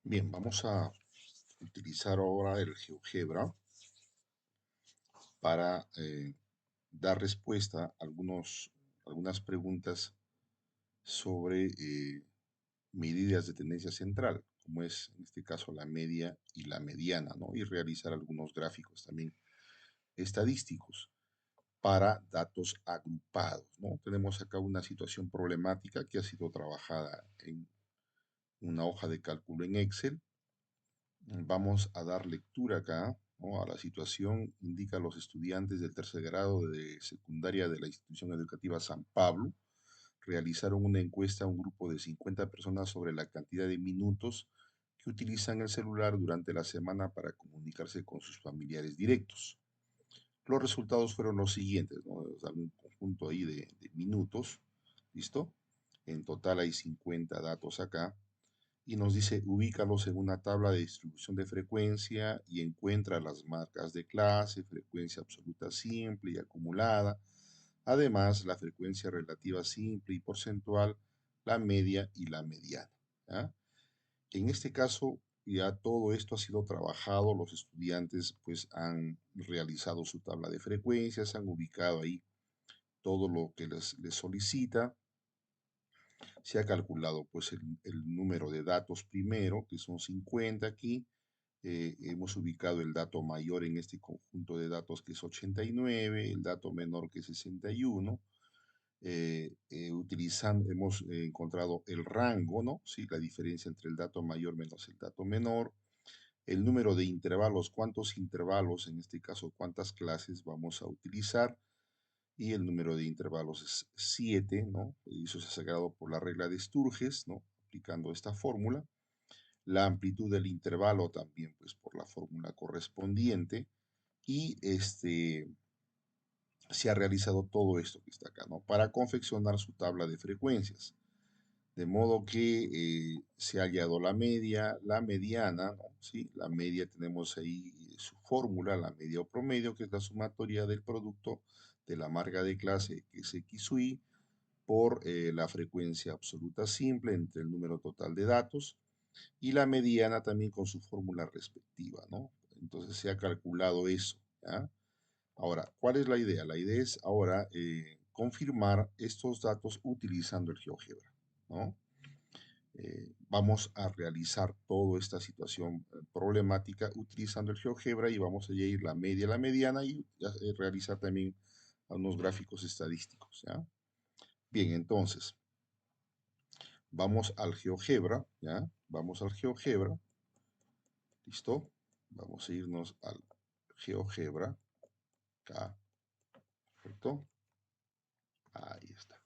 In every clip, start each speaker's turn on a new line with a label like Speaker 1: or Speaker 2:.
Speaker 1: Bien, vamos a utilizar ahora el GeoGebra para dar respuesta a algunas preguntas sobre medidas de tendencia central, como es en este caso la media y la mediana, ¿no? Y realizar algunos gráficos también estadísticos para datos agrupados, ¿no? Tenemos acá una situación problemática que ha sido trabajada en una hoja de cálculo en Excel. Vamos a dar lectura acá, ¿no? A la situación. Indica a los estudiantes del tercer grado de secundaria de la institución educativa San Pablo. Realizaron una encuesta a un grupo de 50 personas sobre la cantidad de minutos que utilizan el celular durante la semana para comunicarse con sus familiares directos. Los resultados fueron los siguientes, ¿no? Nos dan un conjunto ahí de minutos, ¿listo? En total hay 50 datos acá y nos dice ubícalos en una tabla de distribución de frecuencia y encuentra las marcas de clase, frecuencia absoluta simple y acumulada, además la frecuencia relativa simple y porcentual, la media y la mediana. ¿Ya? En este caso, ya todo esto ha sido trabajado, los estudiantes pues han realizado su tabla de frecuencias, han ubicado ahí todo lo que les solicita. Se ha calculado pues el número de datos primero, que son 50 aquí. Hemos ubicado el dato mayor en este conjunto de datos que es 89, el dato menor que es 61. Hemos encontrado el rango, ¿no? Sí, la diferencia entre el dato mayor menos el dato menor. El número de intervalos, cuántos intervalos, en este caso, cuántas clases vamos a utilizar y el número de intervalos es 7, ¿no? Y eso se ha sacado por la regla de Sturges, ¿no? Aplicando esta fórmula. La amplitud del intervalo también, pues por la fórmula correspondiente. Y se ha realizado todo esto que está acá, ¿no? Para confeccionar su tabla de frecuencias. De modo que se ha hallado la media, la mediana, ¿no? ¿Sí? La media tenemos ahí su fórmula, la media o promedio, que es la sumatoria del producto de la marca de clase, que es X u Y, por la frecuencia absoluta simple entre el número total de datos, y la mediana también con su fórmula respectiva, ¿no? Entonces se ha calculado eso, ¿ya? Ahora, ¿cuál es la idea? La idea es ahora confirmar estos datos utilizando el GeoGebra, ¿no? Vamos a realizar toda esta situación problemática utilizando el GeoGebra y vamos a ir la media, la mediana y realizar también unos gráficos estadísticos, ¿ya? Bien, entonces, vamos al GeoGebra, ¿ya? Vamos al GeoGebra, ¿listo? Vamos a irnos al GeoGebra, acá, ¿correcto? Ahí está.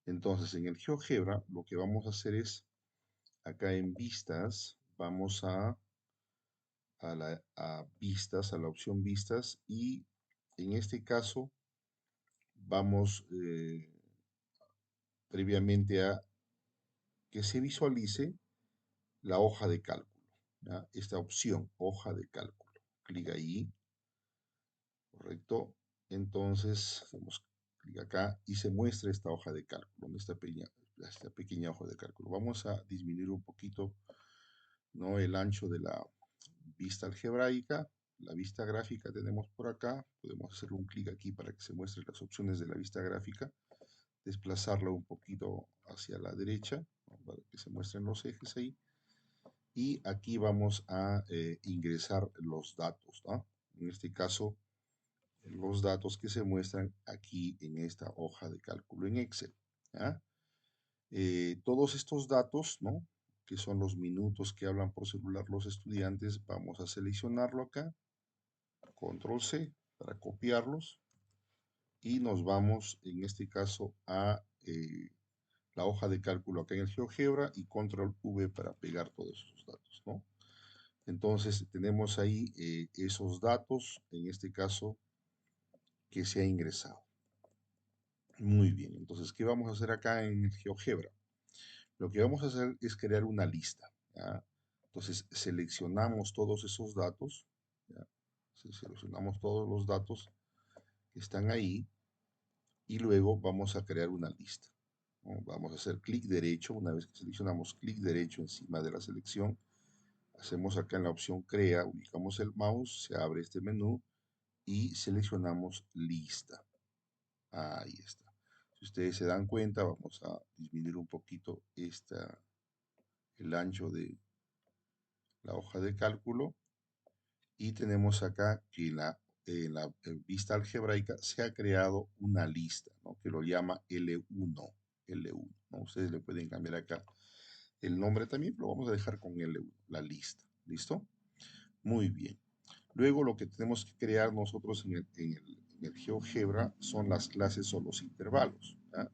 Speaker 1: Entonces, en el GeoGebra, lo que vamos a hacer es, acá en vistas, vamos a vistas, a la opción vistas, y en este caso vamos previamente a que se visualice la hoja de cálculo, ¿ya? Esta opción, hoja de cálculo. Clic ahí, correcto. Entonces, hacemos clic acá y se muestra esta hoja de cálculo, esta pequeña hoja de cálculo. Vamos a disminuir un poquito, ¿no? El ancho de la vista algebraica. La vista gráfica tenemos por acá. Podemos hacer un clic aquí para que se muestren las opciones de la vista gráfica. Desplazarla un poquito hacia la derecha, ¿no? Para que se muestren los ejes ahí. Y aquí vamos a ingresar los datos, ¿no? En este caso, los datos que se muestran aquí en esta hoja de cálculo en Excel, ¿ya? Todos estos datos, ¿no? Que son los minutos que hablan por celular los estudiantes, vamos a seleccionarlo acá, control C para copiarlos y nos vamos en este caso a la hoja de cálculo acá en el GeoGebra y control V para pegar todos esos datos, ¿no? Entonces tenemos ahí esos datos, en este caso, que se ha ingresado. Muy bien, entonces, ¿qué vamos a hacer acá en el GeoGebra? Lo que vamos a hacer es crear una lista, ¿ya? Entonces, seleccionamos todos esos datos, ¿ya? Seleccionamos todos los datos que están ahí y luego vamos a crear una lista, ¿no? Vamos a hacer clic derecho, una vez que seleccionamos clic derecho encima de la selección, Hacemos acá en la opción Crea, ubicamos el mouse, se abre este menú y seleccionamos Lista. Ahí está. Si ustedes se dan cuenta, vamos a disminuir un poquito el ancho de la hoja de cálculo y tenemos acá que en la vista algebraica se ha creado una lista, ¿no? Que lo llama L1, L1, ¿no? Ustedes le pueden cambiar acá el nombre también, pero vamos a dejar con L1, la lista. ¿Listo? Muy bien. Luego lo que tenemos que crear nosotros en el GeoGebra son las clases o los intervalos. ¿Ya?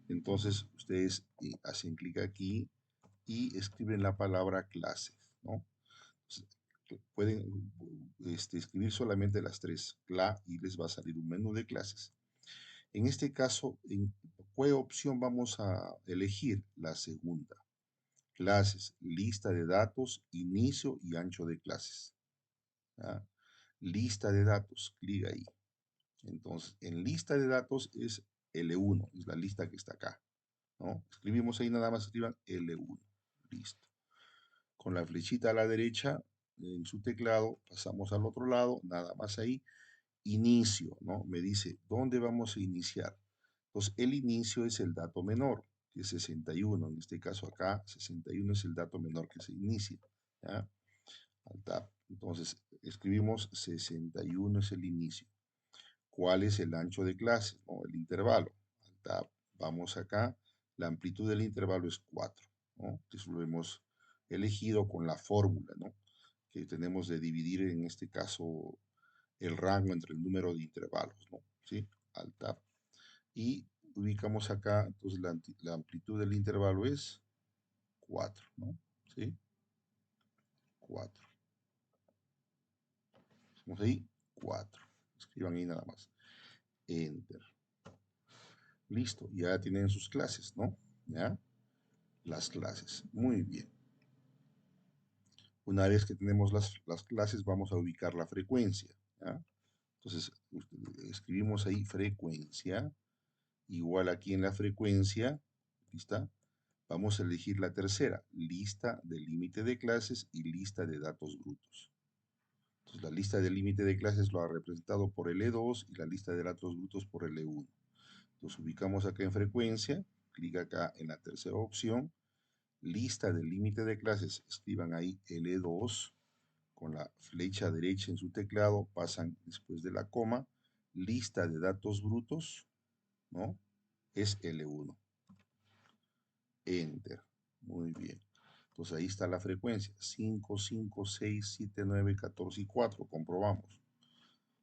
Speaker 1: Entonces ustedes hacen clic aquí y escriben la palabra clases, ¿no? Pueden escribir solamente las tres, CLA, y les va a salir un menú de clases. En este caso, ¿en qué opción vamos a elegir? La segunda. Clases, lista de datos, inicio y ancho de clases. ¿Ya? Lista de datos, clic ahí. Entonces, en lista de datos es L1, es la lista que está acá, ¿no? Escribimos ahí, nada más escriban L1. Listo. Con la flechita a la derecha en su teclado, pasamos al otro lado, nada más ahí, inicio, ¿no? Me dice, ¿dónde vamos a iniciar? Entonces, el inicio es el dato menor, que es 61. En este caso acá, 61 es el dato menor que se inicia, ¿ya? Al tab. Entonces, escribimos 61 es el inicio. ¿Cuál es el ancho de clase? O el intervalo. Al tab. Vamos acá. La amplitud del intervalo es 4, ¿no? Eso lo hemos elegido con la fórmula, ¿no? Que tenemos de dividir en este caso el rango entre el número de intervalos, ¿no? ¿Sí? Al tab. Y ubicamos acá, entonces la amplitud del intervalo es 4, ¿no? ¿Sí? 4. Hacemos ahí 4. Escriban ahí nada más. Enter. Listo, ya tienen sus clases, ¿no? ¿Ya? Las clases. Muy bien. Una vez que tenemos las clases, vamos a ubicar la frecuencia, ¿ya? Entonces, escribimos ahí frecuencia, igual aquí en la frecuencia, ¿lista? Vamos a elegir la tercera, lista de límite de clases y lista de datos brutos. Entonces, la lista de límite de clases lo ha representado por L2 y la lista de datos brutos por L1. Entonces, ubicamos acá en frecuencia, clic acá en la tercera opción, lista de límite de clases, escriban ahí L2, con la flecha derecha en su teclado, pasan después de la coma, lista de datos brutos, ¿no? Es L1. Enter. Muy bien. Entonces ahí está la frecuencia. 5, 5, 6, 7, 9, 14 y 4. Comprobamos.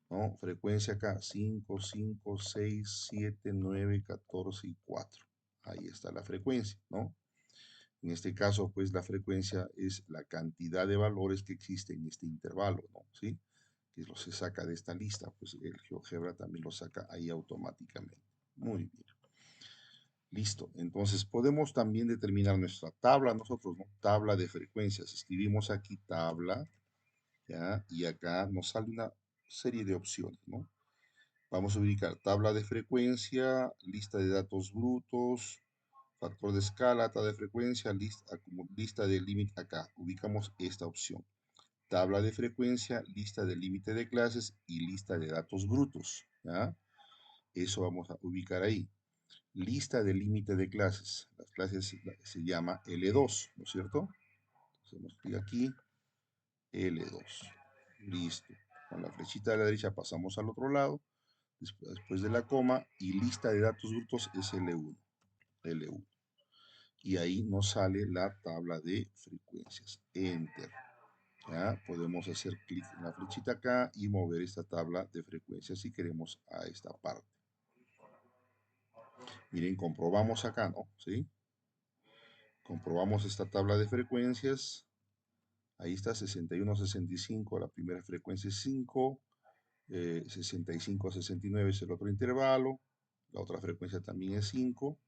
Speaker 1: ¿No? Frecuencia acá. 5, 5, 6, 7, 9, 14 y 4. Ahí está la frecuencia, ¿no? En este caso, pues la frecuencia es la cantidad de valores que existe en este intervalo, ¿no? ¿Sí? Que se saca de esta lista, pues el GeoGebra también lo saca ahí automáticamente. Muy bien. Listo. Entonces podemos también determinar nuestra tabla nosotros, ¿no? Tabla de frecuencias. Escribimos aquí tabla, ¿ya? Y acá nos sale una serie de opciones, ¿no? Vamos a ubicar tabla de frecuencia, lista de datos brutos, factor de escala, tabla de frecuencia, lista de límite acá. Ubicamos esta opción. Tabla de frecuencia, lista de límite de clases y lista de datos brutos, ¿ya? Eso vamos a ubicar ahí. Lista de límite de clases. Las clases se llama L2, ¿no es cierto? Hacemos clic aquí, L2. Listo. Con la flechita de la derecha pasamos al otro lado, después de la coma, y lista de datos brutos es L1. L1. Y ahí nos sale la tabla de frecuencias. Enter. ¿Ya? Podemos hacer clic en la flechita acá y mover esta tabla de frecuencias si queremos a esta parte. Miren, comprobamos acá, ¿no? ¿Sí? Comprobamos esta tabla de frecuencias. Ahí está 61, 65, la primera frecuencia es 5, 65 a 69 es el otro intervalo, la otra frecuencia también es 5,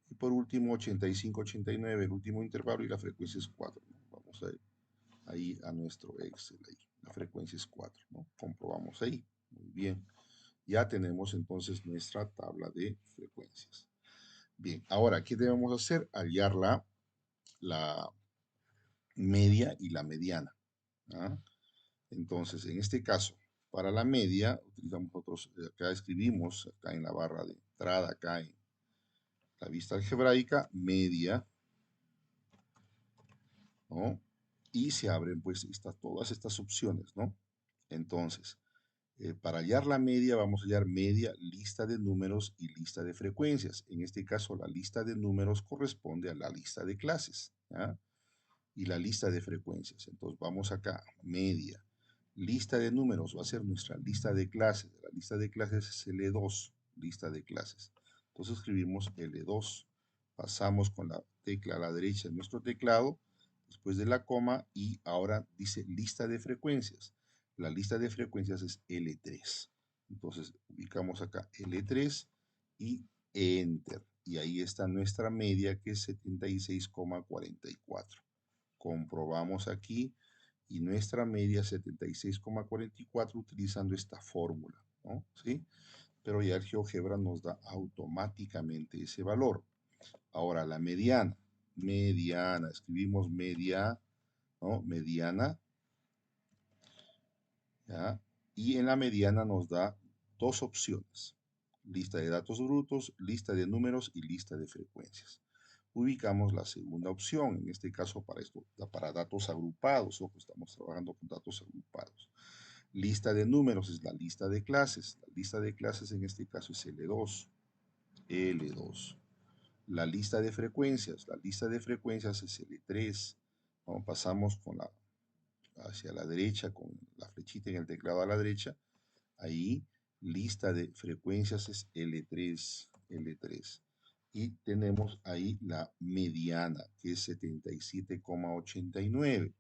Speaker 1: y por último 85, 89, el último intervalo y la frecuencia es 4. ¿No? Vamos a ir ahí a nuestro Excel, ahí. La frecuencia es 4, ¿no? Comprobamos ahí. Muy bien. Ya tenemos entonces nuestra tabla de frecuencias. Bien, ahora, ¿qué debemos hacer? Hallar la media y la mediana. ¿Ah? Entonces, en este caso, para la media, utilizamos nosotros, acá escribimos, acá en la barra de entrada, acá en la vista algebraica, media, ¿no? Y se abren pues todas estas opciones, ¿no? Entonces, para hallar la media, vamos a hallar media, lista de números y lista de frecuencias. En este caso, la lista de números corresponde a la lista de clases, ¿ya? Y la lista de frecuencias. Entonces, vamos acá, media. Lista de números va a ser nuestra lista de clases. La lista de clases es L2, lista de clases. Entonces escribimos L2. Pasamos con la tecla a la derecha en nuestro teclado, después de la coma, y ahora dice lista de frecuencias. La lista de frecuencias es L3. Entonces ubicamos acá L3 y Enter. Y ahí está nuestra media, que es 76,44. Comprobamos aquí y nuestra media 76,44 utilizando esta fórmula, ¿no? ¿Sí? Pero ya el GeoGebra nos da automáticamente ese valor. Ahora la mediana, escribimos media, ¿no? Mediana, ¿ya? Y en la mediana nos da dos opciones: lista de datos brutos, lista de números y lista de frecuencias. Ubicamos la segunda opción, en este caso para esto, para datos agrupados, ojo, estamos trabajando con datos agrupados. Lista de números es la lista de clases. La lista de clases en este caso es L2. L2. La lista de frecuencias. La lista de frecuencias es L3. Vamos, pasamos hacia la derecha con la flechita en el teclado a la derecha. Ahí, lista de frecuencias es L3. L3. Y tenemos ahí la mediana, que es 77,89.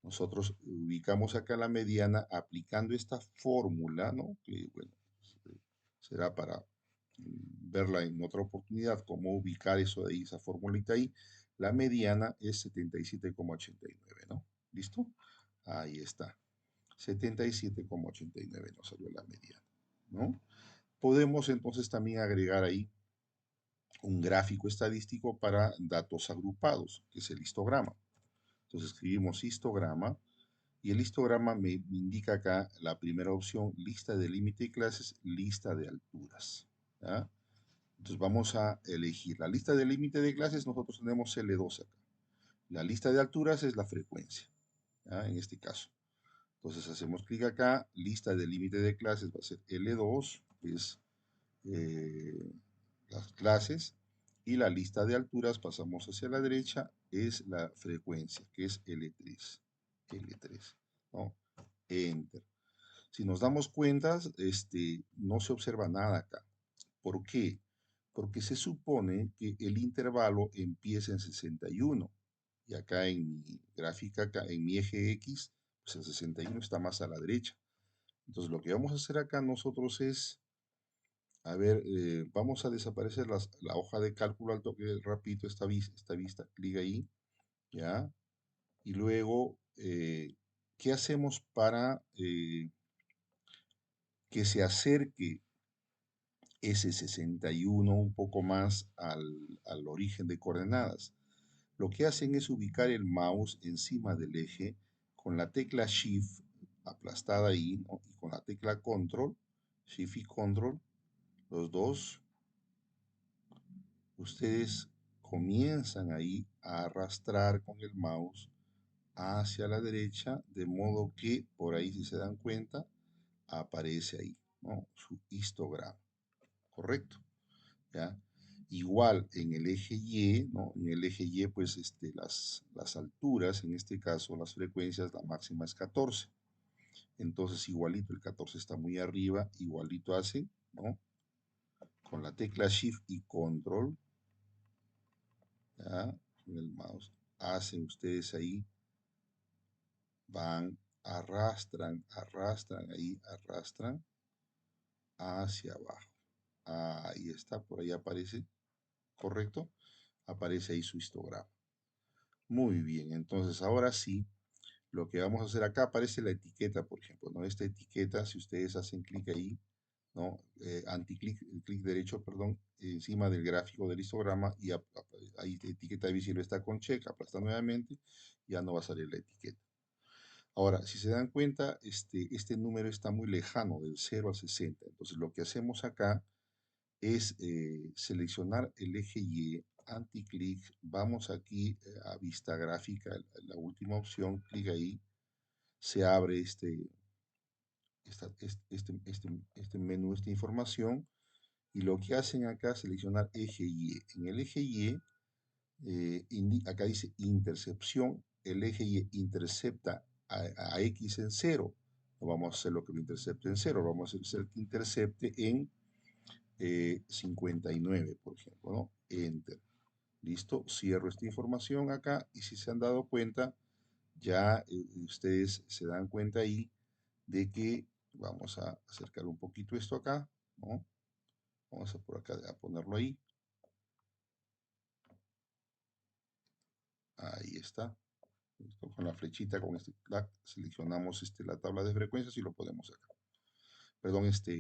Speaker 1: Nosotros ubicamos acá la mediana aplicando esta fórmula, ¿no? Que, bueno, será para verla en otra oportunidad, cómo ubicar eso de ahí, esa formulita ahí. La mediana es 77,89, ¿no? ¿Listo? Ahí está. 77,89 nos salió la mediana, ¿no? Podemos entonces también agregar ahí un gráfico estadístico para datos agrupados, que es el histograma. Entonces escribimos histograma. Y el histograma me indica acá la primera opción: lista de límite de clases, lista de alturas. ¿Ya? Entonces vamos a elegir la lista de límite de clases. Nosotros tenemos L2 acá. La lista de alturas es la frecuencia, ¿ya? En este caso. Entonces hacemos clic acá, lista de límite de clases va a ser L2, que es las clases, y la lista de alturas, pasamos hacia la derecha, es la frecuencia, que es L3. L3, ¿no? Enter. Si nos damos cuenta, no se observa nada acá. ¿Por qué? Porque se supone que el intervalo empieza en 61. Y acá en mi gráfica, acá en mi eje X, pues el 61 está más a la derecha. Entonces lo que vamos a hacer acá nosotros es, a ver, vamos a desaparecer la hoja de cálculo al toque rapidito, esta vista, clic ahí, ¿ya? Y luego, ¿qué hacemos para que se acerque ese 61 un poco más al origen de coordenadas? Lo que hacen es ubicar el mouse encima del eje con la tecla Shift aplastada ahí, ¿no? Y con la tecla Control, Shift y Control, los dos, ustedes comienzan ahí a arrastrar con el mouse hacia la derecha, de modo que por ahí, si se dan cuenta, aparece ahí, ¿no? Su histograma, ¿correcto? ¿Ya? Igual en el eje Y, ¿no? En el eje Y, pues las alturas, en este caso las frecuencias, la máxima es 14. Entonces igualito, el 14 está muy arriba, igualito hace, ¿no? Con la tecla Shift y Control, ¿ya? Con el mouse, hacen ustedes ahí, van, arrastran ahí, arrastran hacia abajo. Ahí está, por ahí aparece, ¿correcto? Aparece ahí su histograma. Muy bien, entonces ahora sí, lo que vamos a hacer acá, aparece la etiqueta, por ejemplo, ¿no? Esta etiqueta, si ustedes hacen clic ahí, ¿no? Anticlic, el clic derecho, perdón, encima del gráfico del histograma y ahí etiqueta visible está con check, aplasta nuevamente, ya no va a salir la etiqueta. Ahora, si se dan cuenta, este número está muy lejano, del 0 al 60. Entonces, lo que hacemos acá es seleccionar el eje Y, anticlic, vamos aquí a vista gráfica, la última opción, clic ahí, se abre este menú, esta información, y lo que hacen acá es seleccionar eje Y. En el eje Y, acá dice intercepción, el eje Y intercepta a X en 0. No vamos a hacer lo que lo intercepte en 0, vamos a hacer que intercepte en 59, por ejemplo, ¿no? Enter. Listo, cierro esta información acá y si se han dado cuenta, ya ustedes se dan cuenta ahí de que vamos a acercar un poquito esto acá, ¿no? Vamos a por acá a ponerlo ahí. Ahí está. Listo, con la flechita, con este clac, seleccionamos la tabla de frecuencias y lo podemos sacar. Perdón, esta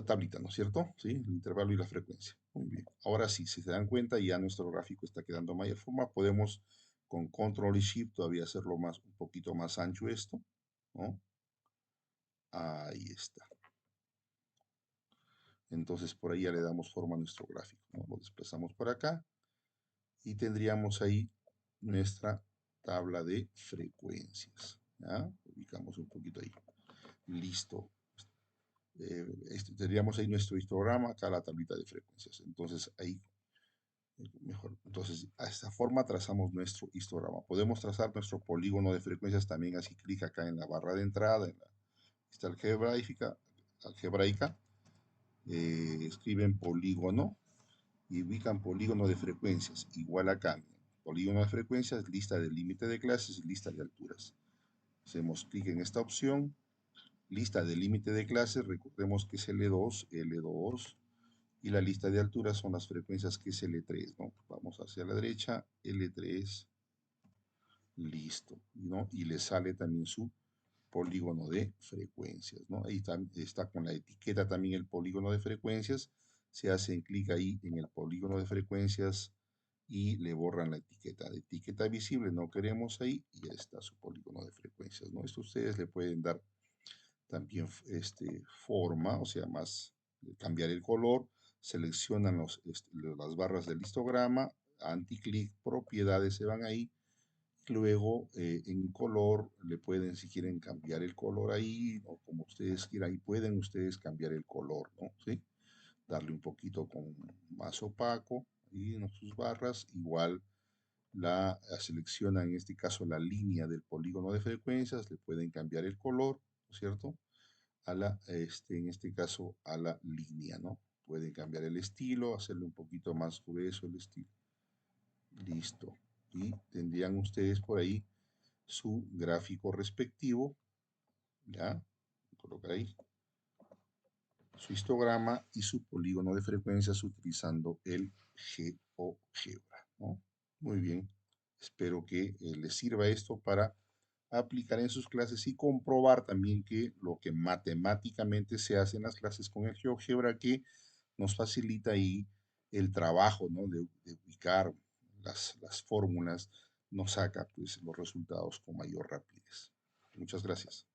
Speaker 1: tablita, ¿no es cierto? ¿Sí? El intervalo y la frecuencia. Muy bien. Ahora sí, si se dan cuenta, ya nuestro gráfico está quedando mayor forma. Podemos con Control y Shift todavía hacerlo más, un poquito más ancho esto, ¿no? Ahí está. Entonces por ahí ya le damos forma a nuestro gráfico, ¿no? Lo desplazamos por acá y tendríamos ahí nuestra tabla de frecuencias. ¿Ya? Ubicamos un poquito ahí. Listo. Tendríamos ahí nuestro histograma, acá la tablita de frecuencias. Entonces ahí mejor. Entonces, a esta forma trazamos nuestro histograma. Podemos trazar nuestro polígono de frecuencias también así clic acá en la barra de entrada, en la lista algebraica, escriben polígono y ubican polígono de frecuencias. Igual acá, polígono de frecuencias, lista de límite de clases y lista de alturas. Hacemos clic en esta opción, lista de límite de clases, recordemos que es L2, L2, y la lista de alturas son las frecuencias que es L3, ¿no? Vamos hacia la derecha, L3, listo, ¿no? Y le sale también su polígono de frecuencias, ¿no? Ahí está con la etiqueta también el polígono de frecuencias, se hacen clic ahí en el polígono de frecuencias y le borran la etiqueta. De etiqueta visible no queremos ahí y ya está su polígono de frecuencias, ¿no? Esto ustedes le pueden dar también forma, o sea, más cambiar el color, seleccionan las barras del histograma, anticlic, propiedades se van ahí, luego en color le pueden, si quieren cambiar el color ahí, o como ustedes quieran, ahí pueden ustedes cambiar el color, ¿no? ¿Sí? Darle un poquito con más opaco y en sus barras, igual la seleccionan en este caso la línea del polígono de frecuencias, le pueden cambiar el color, ¿no es cierto? En este caso, a la línea, ¿no? Pueden cambiar el estilo, hacerle un poquito más grueso el estilo. Listo. Y tendrían ustedes por ahí su gráfico respectivo, ¿ya? Colocar ahí su histograma y su polígono de frecuencias utilizando el GeoGebra, ¿no? Muy bien. Espero que les sirva esto para aplicar en sus clases y comprobar también que lo que matemáticamente se hace en las clases con el GeoGebra que nos facilita ahí el trabajo, ¿no? de ubicar las fórmulas, nos saca pues, los resultados con mayor rapidez. Muchas gracias.